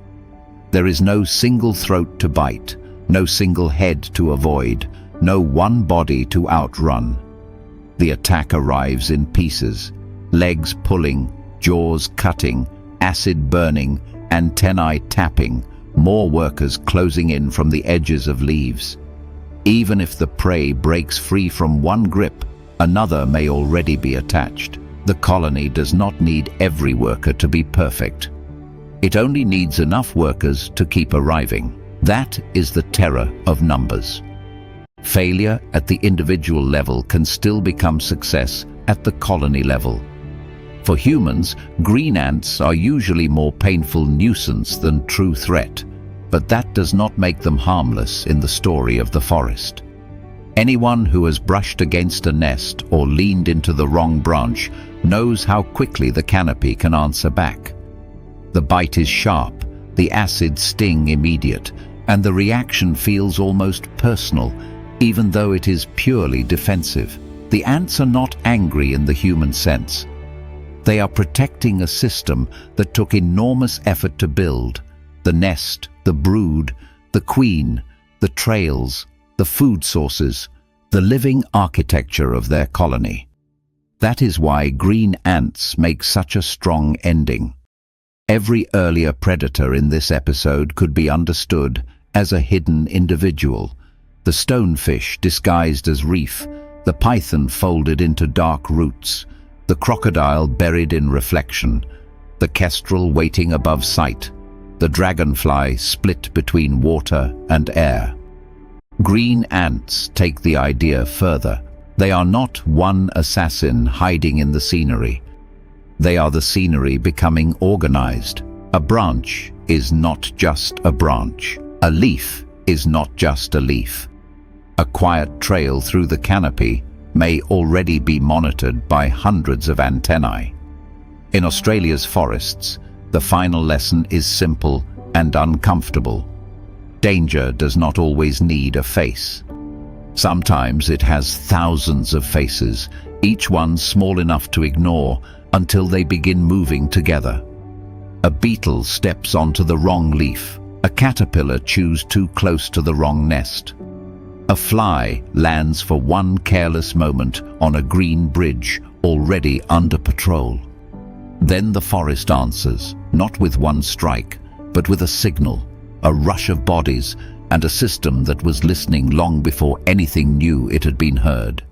There is no single throat to bite, no single head to avoid, no one body to outrun. The attack arrives in pieces, legs pulling, jaws cutting, acid burning, antennae tapping, more workers closing in from the edges of leaves. Even if the prey breaks free from one grip, another may already be attached. The colony does not need every worker to be perfect. It only needs enough workers to keep arriving. That is the terror of numbers. Failure at the individual level can still become success at the colony level. For humans, green ants are usually more painful nuisance than true threat, but that does not make them harmless in the story of the forest. Anyone who has brushed against a nest or leaned into the wrong branch knows how quickly the canopy can answer back. The bite is sharp, the acid sting immediate, and the reaction feels almost personal, even though it is purely defensive. The ants are not angry in the human sense. They are protecting a system that took enormous effort to build: the nest, the brood, the queen, the trails, the food sources, the living architecture of their colony. That is why green ants make such a strong ending. Every earlier predator in this episode could be understood as a hidden individual: the stonefish disguised as reef, the python folded into dark roots, the crocodile buried in reflection, the kestrel waiting above sight, the dragonfly split between water and air. Green ants take the idea further. They are not one assassin hiding in the scenery. They are the scenery becoming organized. A branch is not just a branch. A leaf is not just a leaf. A quiet trail through the canopy may already be monitored by hundreds of antennae. In Australia's forests, the final lesson is simple and uncomfortable. Danger does not always need a face. Sometimes it has thousands of faces, each one small enough to ignore until they begin moving together. A beetle steps onto the wrong leaf. A caterpillar chews too close to the wrong nest. A fly lands for one careless moment on a green bridge already under patrol. Then the forest answers, not with one strike, but with a signal, a rush of bodies, and a system that was listening long before anything knew it had been heard.